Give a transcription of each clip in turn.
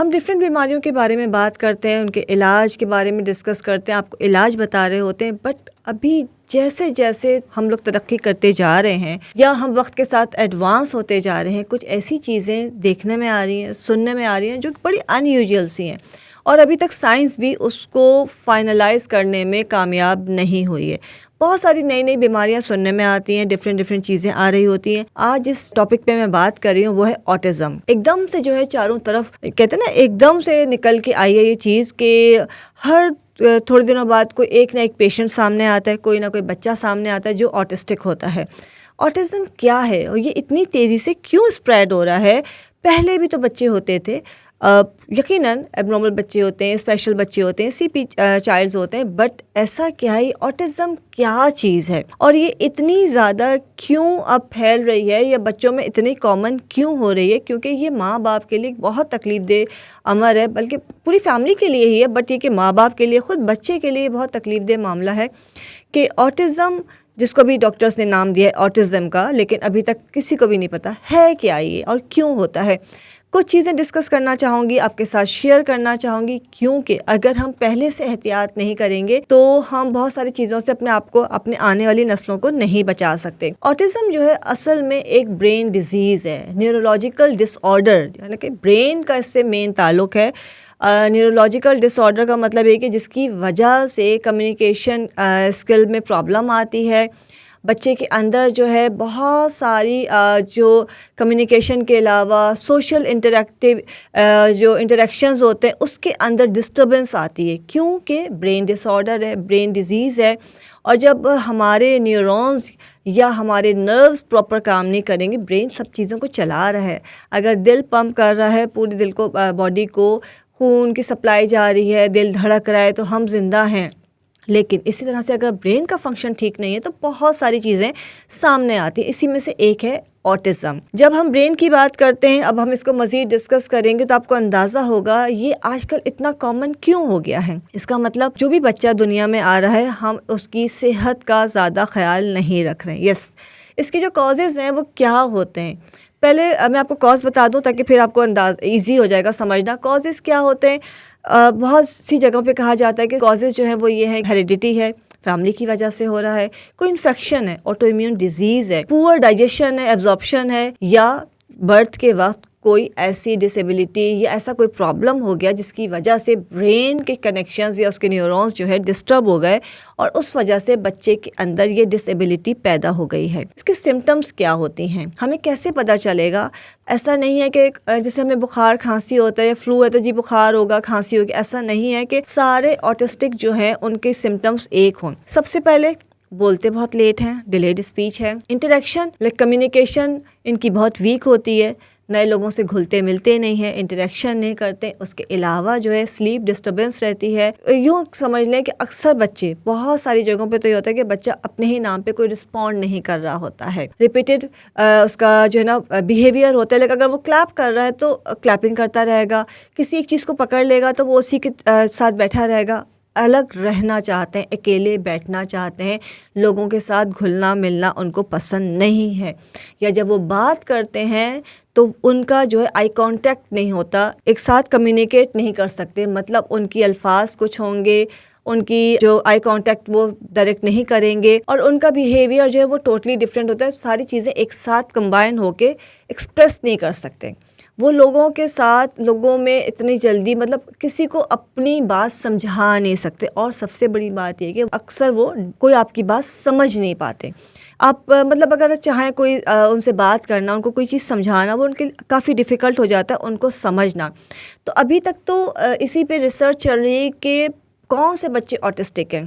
ہم ڈفرینٹ بیماریوں کے بارے میں بات کرتے ہیں, ان کے علاج کے بارے میں ڈسکس کرتے ہیں, آپ کو علاج بتا رہے ہوتے ہیں, بٹ ابھی جیسے جیسے ہم لوگ ترقی کرتے جا رہے ہیں یا ہم وقت کے ساتھ ایڈوانس ہوتے جا رہے ہیں, کچھ ایسی چیزیں دیکھنے میں آ رہی ہیں, سننے میں آ رہی ہیں جو بڑی ان یوزول سی ہیں, اور ابھی تک سائنس بھی اس کو فائنلائز کرنے میں کامیاب نہیں ہوئی ہے. بہت ساری نئی نئی بیماریاں سننے میں آتی ہیں, ڈفرینٹ چیزیں آ رہی ہوتی ہیں. آج جس ٹاپک پہ میں بات کر رہی ہوں وہ ہے آٹزم. ایک دم سے جو ہے چاروں طرف کہتے ہیں نا, ایک دم سے نکل کے آئی ہے یہ چیز کہ ہر تھوڑے دنوں بعد کوئی ایک نہ ایک پیشنٹ سامنے آتا ہے, کوئی نہ کوئی بچہ سامنے آتا ہے جو آٹسٹک ہوتا ہے. آٹزم کیا ہے اور یہ اتنی تیزی سے کیوں اسپریڈ ہو رہا ہے؟ پہلے بھی تو بچے ہوتے تھے, یقیناً ایب نارمل بچے ہوتے ہیں, اسپیشل بچے ہوتے ہیں, سی پی چائلڈز ہوتے ہیں, بٹ ایسا کیا ہے, آٹزم کیا چیز ہے اور یہ اتنی زیادہ کیوں اب پھیل رہی ہے یا بچوں میں اتنی کامن کیوں ہو رہی ہے؟ کیونکہ یہ ماں باپ کے لیے بہت تکلیف دہ امر ہے, بلکہ پوری فیملی کے لیے ہی ہے, بٹ یہ کہ ماں باپ کے لیے, خود بچے کے لیے بہت تکلیف دہ معاملہ ہے کہ آٹزم, جس کو بھی ڈاکٹرز نے نام دیا ہے آٹزم کا, لیکن ابھی تک کسی کو بھی نہیں پتا ہے کیا یہ اور کیوں ہوتا ہے. کچھ چیزیں ڈسکس کرنا چاہوں گی, آپ کے ساتھ شیئر کرنا چاہوں گی, کیونکہ اگر ہم پہلے سے احتیاط نہیں کریں گے تو ہم بہت ساری چیزوں سے اپنے آپ کو, اپنے آنے والی نسلوں کو نہیں بچا سکتے. آٹزم جو ہے اصل میں ایک برین ڈیزیز ہے, نیورولوجیکل ڈس آرڈر, یعنی کہ برین کا اس سے مین تعلق ہے. نیورولوجیکل ڈس آرڈر کا مطلب ہے کہ جس کی وجہ سے کمیونیکیشن اسکل میں پرابلم آتی ہے. بچے کے اندر جو ہے بہت ساری جو کمیونیکیشن کے علاوہ سوشل جو انٹریکشنز ہوتے ہیں اس کے اندر ڈسٹربنس آتی ہے, کیونکہ برین ڈس آرڈر ہے, برین ڈیزیز ہے. اور جب ہمارے نیورونز یا ہمارے نروز پراپر کام نہیں کریں گے, برین سب چیزوں کو چلا رہا ہے. اگر دل پمپ کر رہا ہے پوری دل کو, باڈی کو خون کی سپلائی جا رہی ہے, دل دھڑک رہا ہے تو ہم زندہ ہیں. لیکن اسی طرح سے اگر برین کا فنکشن ٹھیک نہیں ہے تو بہت ساری چیزیں سامنے آتی ہیں. اسی میں سے ایک ہے آٹزم. جب ہم برین کی بات کرتے ہیں, اب ہم اس کو مزید ڈسکس کریں گے تو آپ کو اندازہ ہوگا یہ آج کل اتنا کامن کیوں ہو گیا ہے. اس کا مطلب جو بھی بچہ دنیا میں آ رہا ہے ہم اس کی صحت کا زیادہ خیال نہیں رکھ رہے ہیں. یس, اس کے جو کازز ہیں وہ کیا ہوتے ہیں؟ پہلے میں آپ کو کاز بتا دوں تاکہ پھر آپ کو ایزی ہو جائے گا سمجھنا. کازز کیا ہوتے ہیں؟ بہت سی جگہوں پہ کہا جاتا ہے کہ کازز جو ہیں وہ یہ ہے, ہیریڈیٹی ہے, فیملی کی وجہ سے ہو رہا ہے, کوئی انفیکشن ہے, آٹو امیون ڈیزیز ہے, پور ڈائجیشن ہے, ایبزارپشن ہے, یا برتھ کے وقت کوئی ایسی ڈسیبلٹی یا ایسا کوئی پرابلم ہو گیا جس کی وجہ سے برین کے کنیکشنز یا اس کے نیورونز جو ہے ڈسٹرب ہو گئے اور اس وجہ سے بچے کے اندر یہ ڈسیبلٹی پیدا ہو گئی ہے. اس کے سمٹمز کیا ہوتی ہیں, ہمیں کیسے پتہ چلے گا؟ ایسا نہیں ہے کہ جیسے ہمیں بخار کھانسی ہوتا ہے یا فلو ہے تو جی بخار ہوگا, کھانسی ہوگی. ایسا نہیں ہے کہ سارے آٹسٹک جو ہیں ان کے سمٹمز ایک ہوں. سب سے پہلے بولتے بہت لیٹ ہیں, ڈیلیڈ اسپیچ ہے. انٹریکشن کمیونیکیشن ان کی بہت ویک ہوتی ہے, نئے لوگوں سے گھلتے ملتے نہیں ہیں, انٹریکشن نہیں کرتے. اس کے علاوہ جو ہے سلیپ ڈسٹربنس رہتی ہے. یوں سمجھ لیں کہ اکثر بچے, بہت ساری جگہوں پہ تو یہ ہوتا ہے کہ بچہ اپنے ہی نام پہ کوئی رسپونڈ نہیں کر رہا ہوتا ہے. ریپیٹڈ اس کا جو ہے نا بیہیویئر ہوتا ہے, لیکن اگر وہ کلیپ کر رہا ہے تو کلیپنگ کرتا رہے گا, کسی ایک چیز کو پکڑ لے گا تو وہ اسی کے ساتھ بیٹھا رہے گا. الگ رہنا چاہتے ہیں, اکیلے بیٹھنا چاہتے ہیں, لوگوں کے ساتھ گھلنا ملنا ان کو پسند نہیں ہے. یا جب وہ بات کرتے ہیں تو ان کا جو ہے آئی کانٹیکٹ نہیں ہوتا, ایک ساتھ کمیونیکیٹ نہیں کر سکتے. مطلب ان کی الفاظ کچھ ہوں گے, ان کی جو آئی کانٹیکٹ وہ ڈائریکٹ نہیں کریں گے, اور ان کا بیہیویئر جو ہے وہ ٹوٹلی ڈفرینٹ ہوتا ہے. ساری چیزیں ایک ساتھ کمبائن ہو کے ایکسپریس نہیں کر سکتے. وہ لوگوں کے ساتھ, لوگوں میں اتنی جلدی مطلب کسی کو اپنی بات سمجھا نہیں سکتے. اور سب سے بڑی بات یہ کہ اکثر وہ کوئی آپ کی بات سمجھ نہیں پاتے. آپ مطلب اگر چاہیں کوئی ان سے بات کرنا, ان کو کوئی چیز سمجھانا, وہ ان کے کافی ڈیفیکلٹ ہو جاتا ہے ان کو سمجھنا. تو ابھی تک تو اسی پہ ریسرچ چل رہی ہے کہ کون سے بچے آٹسٹک ہیں.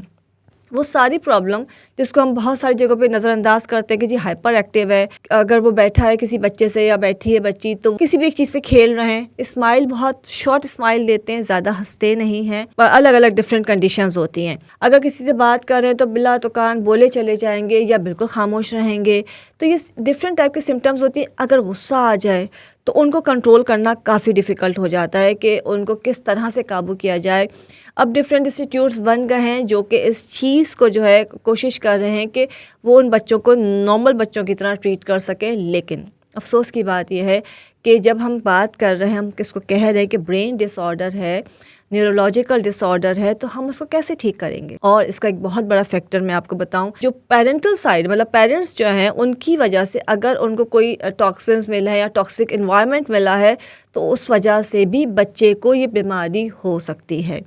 وہ ساری پرابلم جس کو ہم بہت ساری جگہوں پہ نظر انداز کرتے ہیں کہ جی ہائپر ایکٹیو ہے, اگر وہ بیٹھا ہے کسی بچے سے یا بیٹھی ہے بچی تو کسی بھی ایک چیز پہ کھیل رہے ہیں, اسمائل بہت شارٹ اسمائل دیتے ہیں, زیادہ ہنستے نہیں ہیں, اور الگ الگ ڈفرینٹ کنڈیشنز ہوتی ہیں. اگر کسی سے بات کر رہے ہیں تو بلا توقان بولے چلے جائیں گے یا بالکل خاموش رہیں گے. تو یہ ڈفرینٹ ٹائپ کے سمٹمز ہوتی ہیں. اگر غصہ آ جائے تو ان کو کنٹرول کرنا کافی ڈیفیکلٹ ہو جاتا ہے کہ ان کو کس طرح سے قابو کیا جائے. اب ڈفرینٹ انسٹیٹیوٹس بن گئے ہیں جو کہ اس چیز کو جو ہے کوشش کر رہے ہیں کہ وہ ان بچوں کو نارمل بچوں کی طرح ٹریٹ کر سکیں. لیکن افسوس کی بات یہ ہے کہ جب ہم بات کر رہے ہیں، ہم کس کو کہہ رہے ہیں کہ برین ڈس آرڈر ہے، نیورولوجیکل ڈس آرڈر ہے، تو ہم اس کو کیسے ٹھیک کریں گے؟ اور اس کا ایک بہت بڑا فیکٹر میں آپ کو بتاؤں، جو پیرنٹل سائڈ مطلب پیرنٹس جو ہیں ان کی وجہ سے اگر ان کو کوئی ٹاکسنز ملا ہے یا ٹاکسک انوائرمنٹ ملا ہے تو اس وجہ سے بھی بچے کو یہ بیماری ہو سکتی ہے۔